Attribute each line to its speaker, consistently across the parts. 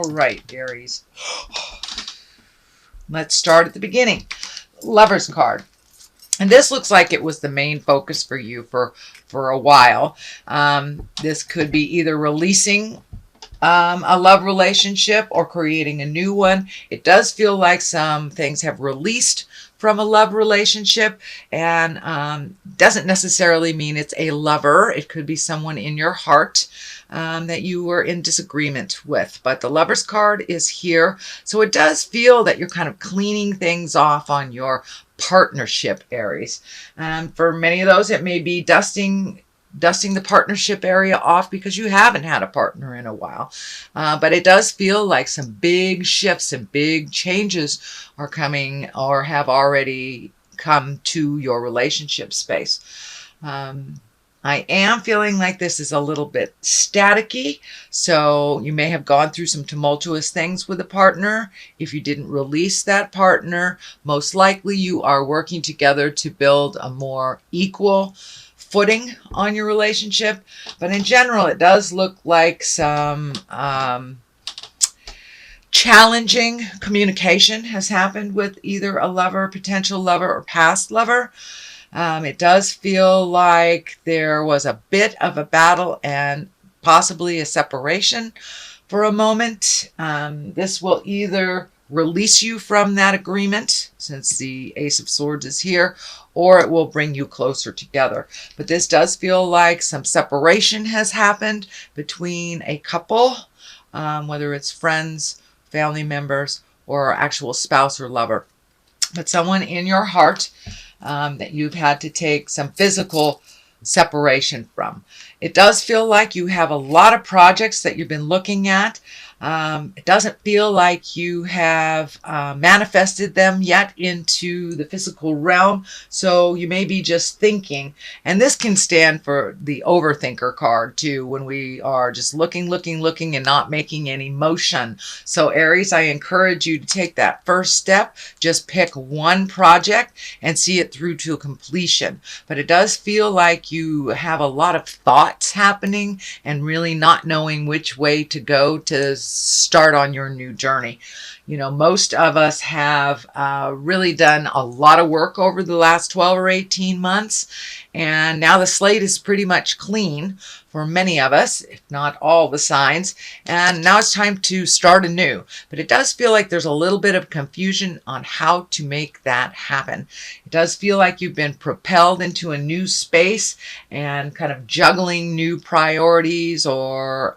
Speaker 1: All right, Aries. Let's start at the beginning. Lover's card. And this looks like it was the main focus for you for a while. This could be either releasing a love relationship or creating a new one. It does feel like some things have released from a love relationship, and doesn't necessarily mean it's a lover. It could be someone in your heart that you were in disagreement with. But the Lover's card is here. So it does feel that you're kind of cleaning things off on your partnership, Aries. For many of those, it may be dusting the partnership area off because you haven't had a partner in a while. But it does feel like some big shifts and big changes are coming or have already come to your relationship space. I am feeling like this is a little bit staticky, so you may have gone through some tumultuous things with a partner. If you didn't release that partner, most likely you are working together to build a more equal footing on your relationship. But in general, it does look like some challenging communication has happened with either a lover, potential lover, or past lover. It does feel like there was a bit of a battle and possibly a separation for a moment. This will either release you from that agreement, since the Ace of Swords is here, or it will bring you closer together. But this does feel like some separation has happened between a couple, whether it's friends, family members, or actual spouse or lover. But someone in your heart that you've had to take some physical separation from. It does feel like you have a lot of projects that you've been looking at. It doesn't feel like you have manifested them yet into the physical realm, so you may be just thinking. And this can stand for the overthinker card too, when we are just looking and not making any motion. So Aries, I encourage you to take that first step. Just pick one project and see it through to completion. But it does feel like you have a lot of thoughts happening and really not knowing which way to go to start on your new journey. You know, most of us have really done a lot of work over the last 12 or 18 months, and now the slate is pretty much clean for many of us, if not all the signs, and now it's time to start anew. But it does feel like there's a little bit of confusion on how to make that happen. It does feel like you've been propelled into a new space and kind of juggling new priorities or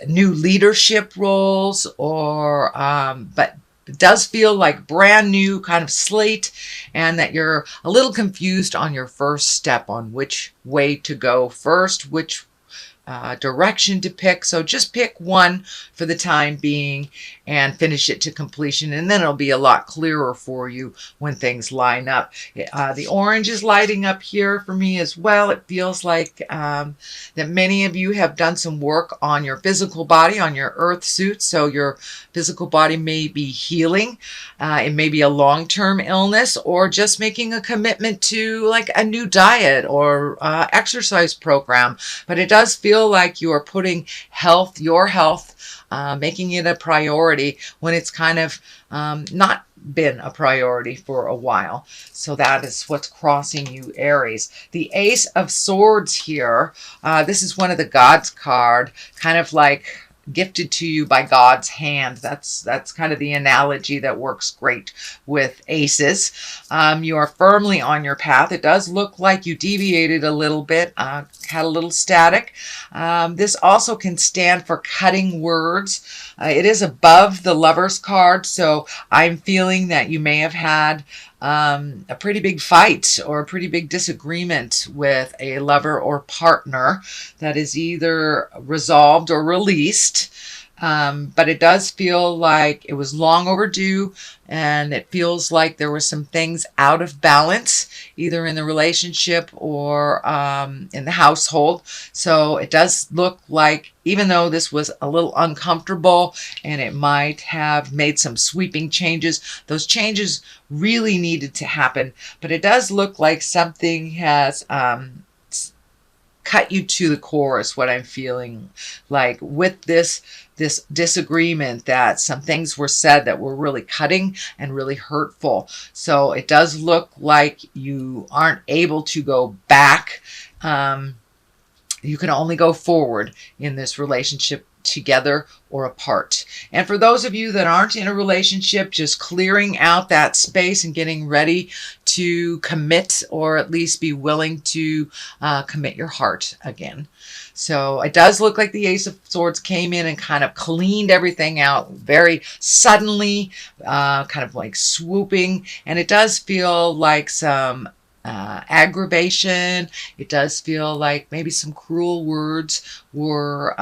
Speaker 1: new leadership roles, or but it does feel like brand new kind of slate, and that you're a little confused on your first step on which way to go first, which direction to pick. So just pick one for the time being and finish it to completion, and then it'll be a lot clearer for you when things line up. The orange is lighting up here for me as well. It feels like that many of you have done some work on your physical body, on your earth suit, so your physical body may be healing. It may be a long-term illness, or just making a commitment to like a new diet or exercise program. But it does feel like you are putting your health, making it a priority when it's kind of not been a priority for a while. So that is what's crossing you, Aries. The Ace of Swords here, this is one of the Gods card, kind of like gifted to you by God's hand. That's kind of the analogy that works great with aces. You are firmly on your path. It does look like you deviated a little bit, had a little static. This also can stand for cutting words. It is above the Lover's card, so I'm feeling that you may have had a pretty big fight or a pretty big disagreement with a lover or partner that is either resolved or released. But it does feel like it was long overdue, and it feels like there were some things out of balance, either in the relationship or in the household. So it does look like, even though this was a little uncomfortable and it might have made some sweeping changes, those changes really needed to happen. But it does look like something has cut you to the core is what I'm feeling like with this disagreement, that some things were said that were really cutting and really hurtful. So it does look like you aren't able to go back. You can only go forward in this relationship, together or apart. And for those of you that aren't in a relationship, just clearing out that space and getting ready to commit, or at least be willing to commit your heart again. So it does look like the Ace of Swords came in and kind of cleaned everything out very suddenly, kind of like swooping. And it does feel like some aggravation. It does feel like maybe some cruel words were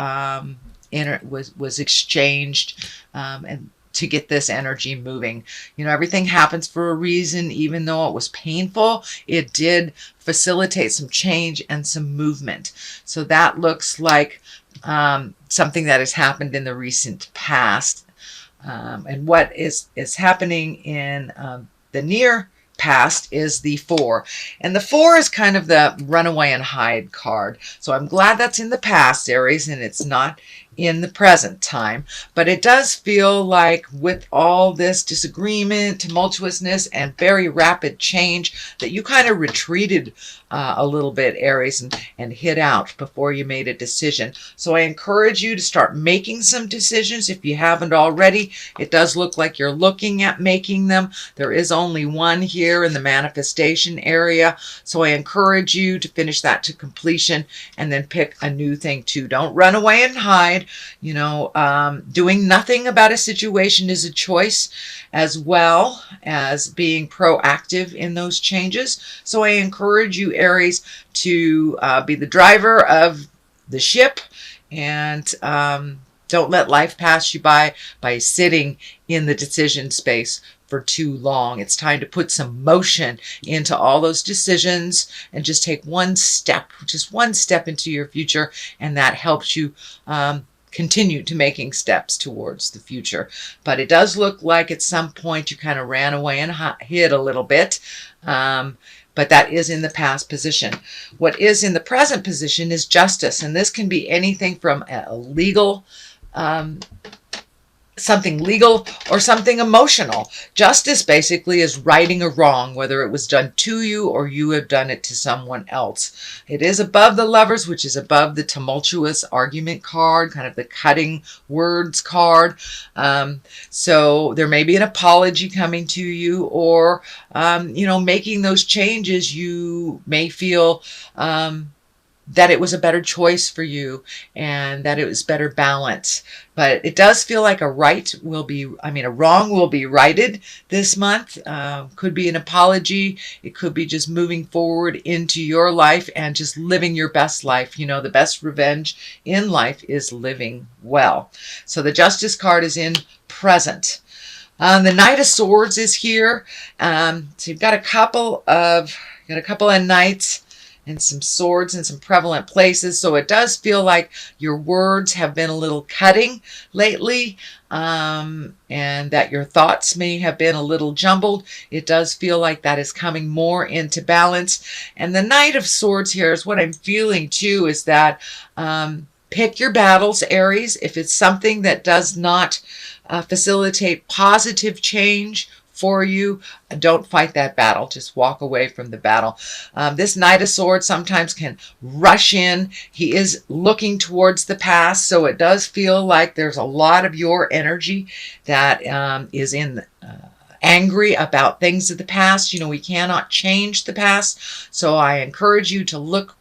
Speaker 1: was exchanged, and to get this energy moving. You know, everything happens for a reason. Even though it was painful, it did facilitate some change and some movement. So that looks like something that has happened in the recent past. And what is happening in the near past is the 4. And the 4 is kind of the runaway and hide card. So I'm glad that's in the past, Aries, and it's not in the present time. But it does feel like with all this disagreement, tumultuousness, and very rapid change, that you kind of retreated a little bit, Aries, and hid out before you made a decision. So I encourage you to start making some decisions if you haven't already. It does look like you're looking at making them. There is only one here in the manifestation area. So I encourage you to finish that to completion and then pick a new thing too. Don't run away and hide. You know, doing nothing about a situation is a choice, as well as being proactive in those changes. So I encourage you, Aries, to be the driver of the ship, and don't let life pass you by sitting in the decision space for too long. It's time to put some motion into all those decisions and just take one step, just one step into your future, and that helps you continue to making steps towards the future. But it does look like at some point you kind of ran away and hid a little bit. But that is in the past position. What is in the present position is justice. And this can be anything from a legal, something legal or something emotional. Justice basically is righting a wrong, whether it was done to you or you have done it to someone else. It is above the Lovers, which is above the tumultuous argument card, kind of the cutting words card. So there may be an apology coming to you, or, you know, making those changes. You may feel that it was a better choice for you and that it was better balance. But it does feel like a wrong will be righted this month. Could be an apology. It could be just moving forward into your life and just living your best life. You know, the best revenge in life is living well. So the Justice card is in present. The Knight of Swords is here. So you've got a couple of knights and some swords in some prevalent places. So it does feel like your words have been a little cutting lately, and that your thoughts may have been a little jumbled. It does feel like that is coming more into balance. And the Knight of Swords here is what I'm feeling too, is that pick your battles, Aries. If it's something that does not facilitate positive change for you, don't fight that battle. Just walk away from the battle. This Knight of Swords sometimes can rush in. He is looking towards the past, so it does feel like there's a lot of your energy that is in angry about things of the past. You know, we cannot change the past, so I encourage you to look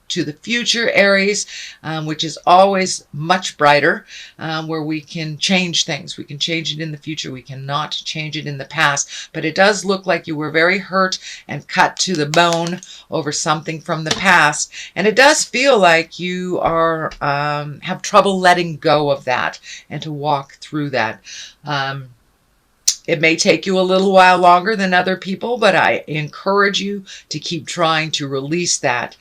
Speaker 1: to the future, Aries, which is always much brighter, where we can change things. We can change it in the future. We cannot change it in the past. But it does look like you were very hurt and cut to the bone over something from the past. And it does feel like you are have trouble letting go of that and to walk through that. It may take you a little while longer than other people, but I encourage you to keep trying to release that.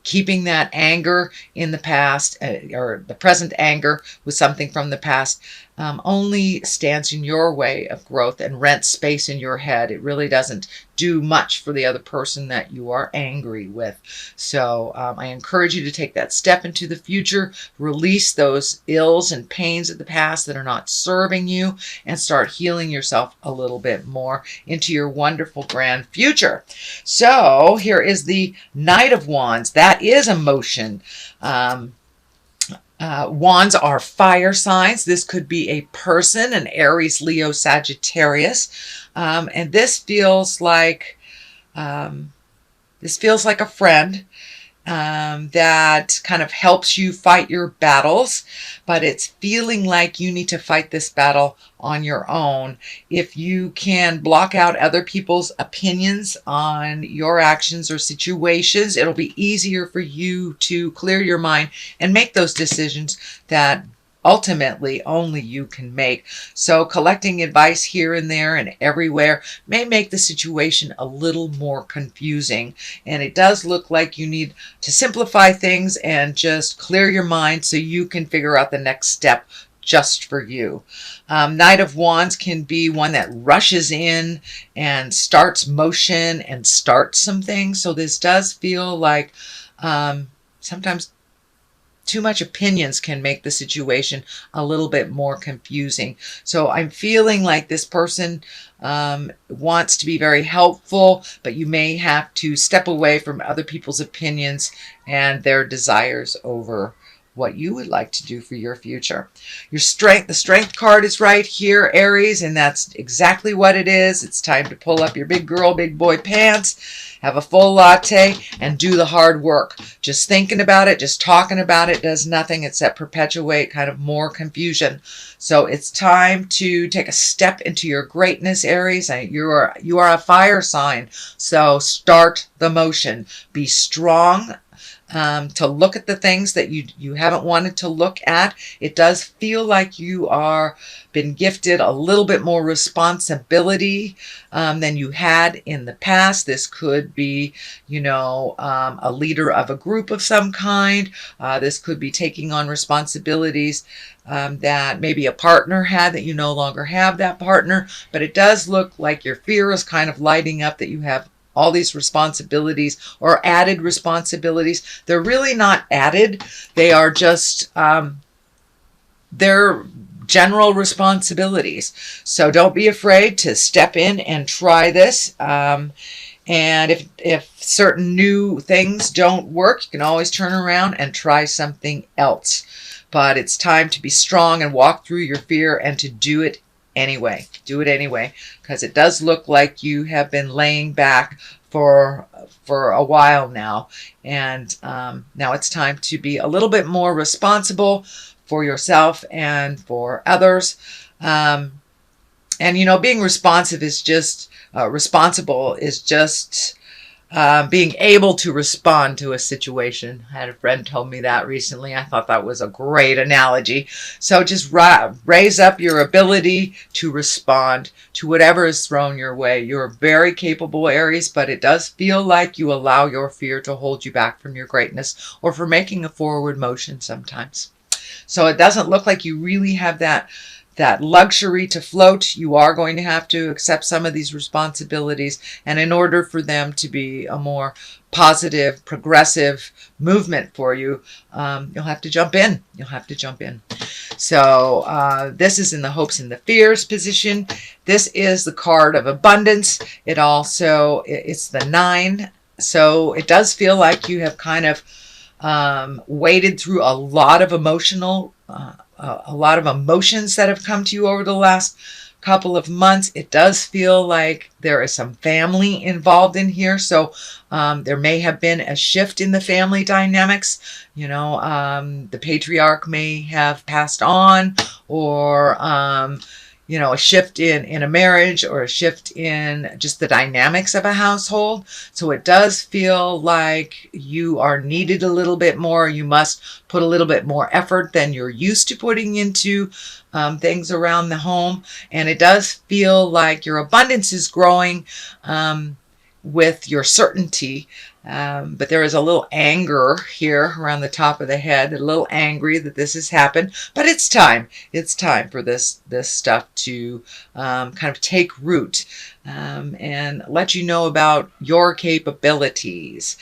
Speaker 1: Keeping that anger in the past, or the present anger with something from the past, only stands in your way of growth and rents space in your head. It really doesn't do much for the other person that you are angry with. So I encourage you to take that step into the future, release those ills and pains of the past that are not serving you, and start healing yourself a little bit more into your wonderful grand future. So here is the Knight of Wands. That is emotion. Wands are fire signs. This could be a person, an Aries, Leo, Sagittarius, and this feels like a friend that kind of helps you fight your battles, but it's feeling like you need to fight this battle on your own. If you can block out other people's opinions on your actions or situations, it'll be easier for you to clear your mind and make those decisions that ultimately only you can make. So collecting advice here and there and everywhere may make the situation a little more confusing. And it does look like you need to simplify things and just clear your mind so you can figure out the next step just for you. Knight of Wands can be one that rushes in and starts motion and starts some things. So this does feel like sometimes too much opinions can make the situation a little bit more confusing. So I'm feeling like this person wants to be very helpful, but you may have to step away from other people's opinions and their desires over what you would like to do for your future. The strength card is right here, Aries, and that's exactly what it is. It's time to pull up your big girl, big boy pants, have a full latte, and do the hard work. Just thinking about it, just talking about it does nothing except perpetuate kind of more confusion. So it's time to take a step into your greatness, Aries. You are a fire sign, so start the motion. Be strong. To look at the things that you haven't wanted to look at. It does feel like you are been gifted a little bit more responsibility than you had in the past. This could be, a leader of a group of some kind. This could be taking on responsibilities that maybe a partner had that you no longer have that partner. But it does look like your fear is kind of lighting up that you have all these responsibilities or added responsibilities. They're really not added. They are just, they're general responsibilities. So don't be afraid to step in and try this. And if certain new things don't work, you can always turn around and try something else. But it's time to be strong and walk through your fear and to do it anyway. Do it anyway, because it does look like you have been laying back for a while now, and now it's time to be a little bit more responsible for yourself and for others. And being responsible is just being able to respond to a situation. I had a friend tell me that recently. I thought that was a great analogy. So just raise up your ability to respond to whatever is thrown your way. You're very capable, Aries, but it does feel like you allow your fear to hold you back from your greatness or for making a forward motion sometimes. So it doesn't look like you really have that luxury to float. You are going to have to accept some of these responsibilities, and in order for them to be a more positive, progressive movement for you, you'll have to jump in. So this is in the hopes and the fears position. This is the card of abundance. It's the 9. So it does feel like you have kind of waded through a lot of emotions that have come to you over the last couple of months. It does feel like there is some family involved in here. So there may have been a shift in the family dynamics. The patriarch may have passed on, or a shift in a marriage, or a shift in just the dynamics of a household. So it does feel like you are needed a little bit more. You must put a little bit more effort than you're used to putting into things around the home. And it does feel like your abundance is growing with your certainty But there is a little anger here around the top of the head, a little angry that this has happened. But it's time. It's time for this stuff to kind of take root and let you know about your capabilities.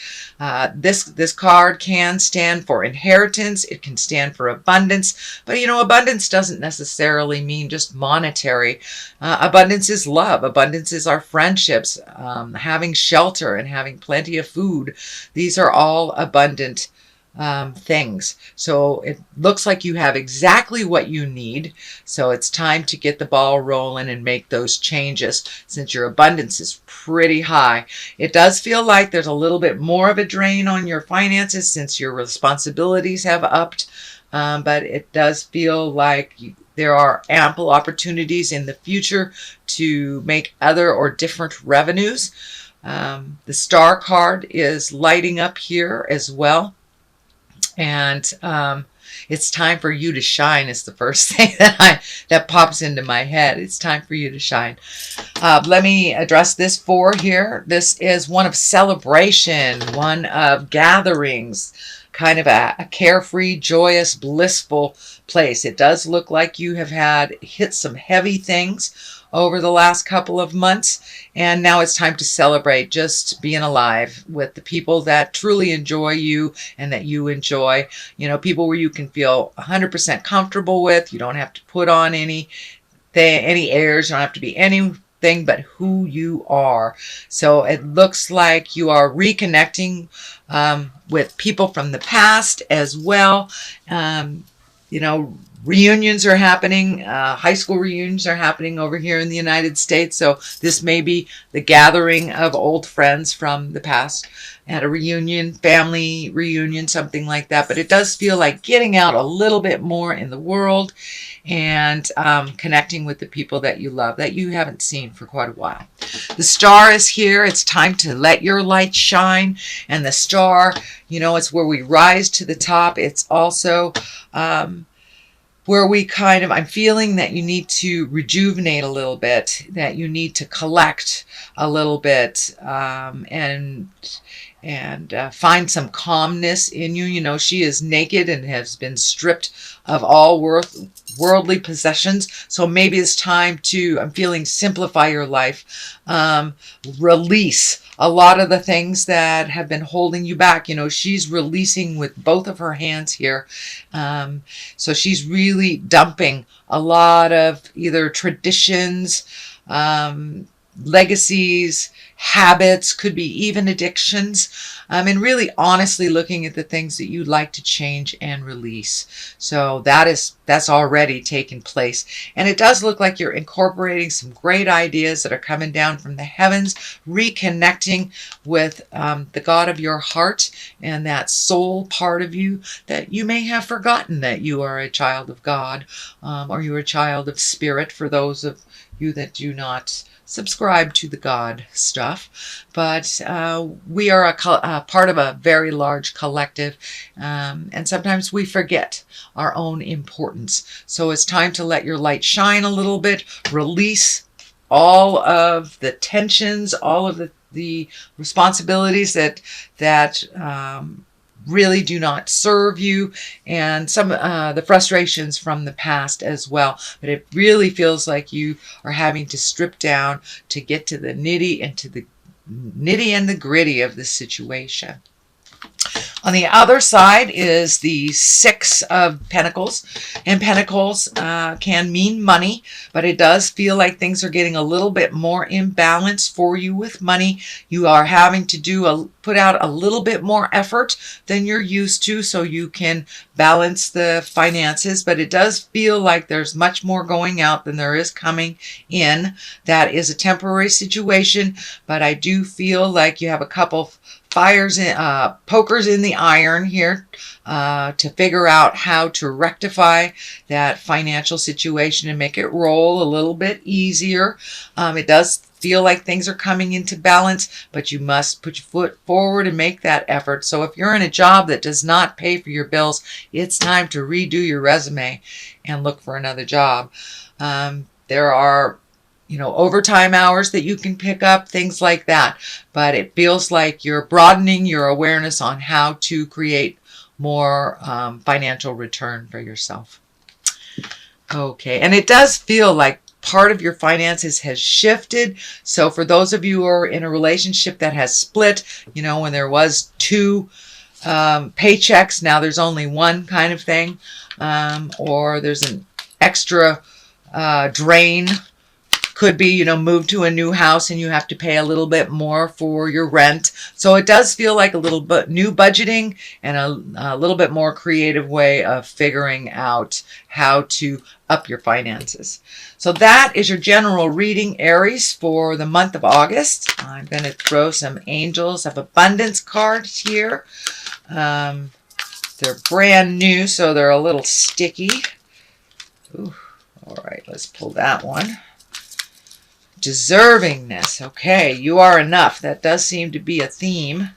Speaker 1: This card can stand for inheritance. It can stand for abundance. But abundance doesn't necessarily mean just monetary. Abundance is love. Abundance is our friendships, having shelter and having plenty of food. These are all abundant things. So it looks like you have exactly what you need. So it's time to get the ball rolling and make those changes since your abundance is pretty high. It does feel like there's a little bit more of a drain on your finances since your responsibilities have upped. But it does feel like there are ample opportunities in the future to make other or different revenues. The star card is lighting up here as well. And it's time for you to shine is the first thing that pops into my head. It's time for you to shine. Let me address this 4 here. This is one of celebration, one of gatherings, kind of a carefree, joyous, blissful place. It does look like you have hit some heavy things over the last couple of months, and now it's time to celebrate just being alive with the people that truly enjoy you and that you enjoy. People where you can feel 100% comfortable with. You don't have to put on any airs. You don't have to be anything but who you are. So it looks like you are reconnecting with people from the past as well. Reunions are happening. High school reunions are happening over here in the United States. So this may be the gathering of old friends from the past at a reunion, family reunion, something like that. But it does feel like getting out a little bit more in the world and connecting with the people that you love, that you haven't seen for quite a while. The star is here. It's time to let your light shine. And the star, it's where we rise to the top. It's also where I'm feeling that you need to rejuvenate a little bit, that you need to collect a little bit, and find some calmness in you. She is naked and has been stripped of all worldly possessions. So maybe it's time to, I'm feeling, simplify your life, release a lot of the things that have been holding you back. She's releasing with both of her hands here. So she's really dumping a lot of either traditions, legacies, habits, could be even addictions, and really honestly looking at the things that you'd like to change and release. So that's already taken place. And it does look like you're incorporating some great ideas that are coming down from the heavens, reconnecting with the God of your heart and that soul part of you that you may have forgotten that you are a child of God, or you're a child of spirit for those of you that do not subscribe to the God stuff. But we are a part of a very large collective, and sometimes we forget our own importance. So it's time to let your light shine a little bit, release all of the tensions, all of the responsibilities that really do not serve you, and some the frustrations from the past as well. But it really feels like you are having to strip down to get to the nitty and the gritty of the situation. On the other side is the 6 of Pentacles, and Pentacles can mean money, but it does feel like things are getting a little bit more imbalanced for you with money. You are having to put out a little bit more effort than you're used to so you can balance the finances, but it does feel like there's much more going out than there is coming in. That is a temporary situation, but I do feel like you have a couple pokers in the iron here to figure out how to rectify that financial situation and make it roll a little bit easier. It does feel like things are coming into balance, but you must put your foot forward and make that effort. So if you're in a job that does not pay for your bills, it's time to redo your resume and look for another job. There are overtime hours that you can pick up, things like that. But it feels like you're broadening your awareness on how to create more financial return for yourself. Okay, and it does feel like part of your finances has shifted. So for those of you who are in a relationship that has split, when there was two paychecks, now there's only one kind of thing, or there's an extra drain. Could be, move to a new house and you have to pay a little bit more for your rent. So it does feel like a little bit new budgeting and a little bit more creative way of figuring out how to up your finances. So that is your general reading, Aries, for the month of August. I'm going to throw some Angels of Abundance cards here. They're brand new, so they're a little sticky. Ooh, all right, let's pull that one. Deservingness. Okay, you are enough. That does seem to be a theme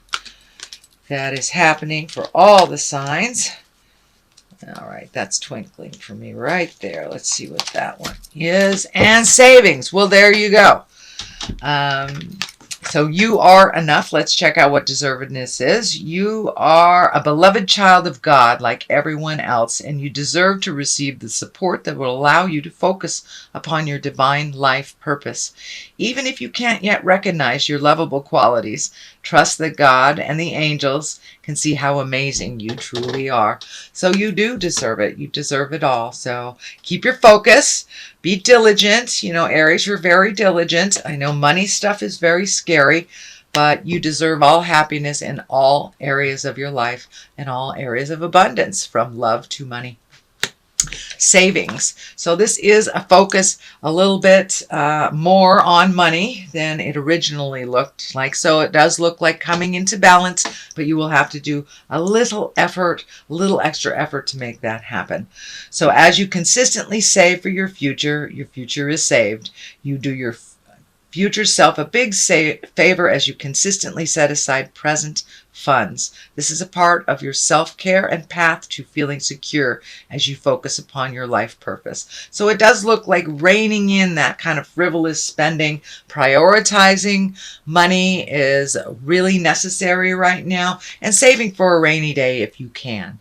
Speaker 1: that is happening for all the signs. All right, that's twinkling for me right there. Let's see what that one is. And savings. Well, there you go. So you are enough. Let's check out what deservedness is. You are a beloved child of God like everyone else, and you deserve to receive the support that will allow you to focus upon your divine life purpose. Even if you can't yet recognize your lovable qualities, trust that God and the angels can see how amazing you truly are. So you do deserve it. You deserve it all. So keep your focus. Be diligent. Aries, you're very diligent. I know money stuff is very scary, but you deserve all happiness in all areas of your life and all areas of abundance, from love to money. Savings. So this is a focus a little bit more on money than it originally looked like. So it does look like coming into balance, but you will have to do a little effort, a little extra effort to make that happen. So as you consistently save for your future is saved. You do your future self a big favor as you consistently set aside present funds. This is a part of your self-care and path to feeling secure as you focus upon your life purpose. So it does look like reining in that kind of frivolous spending. Prioritizing money is really necessary right now, and saving for a rainy day if you can.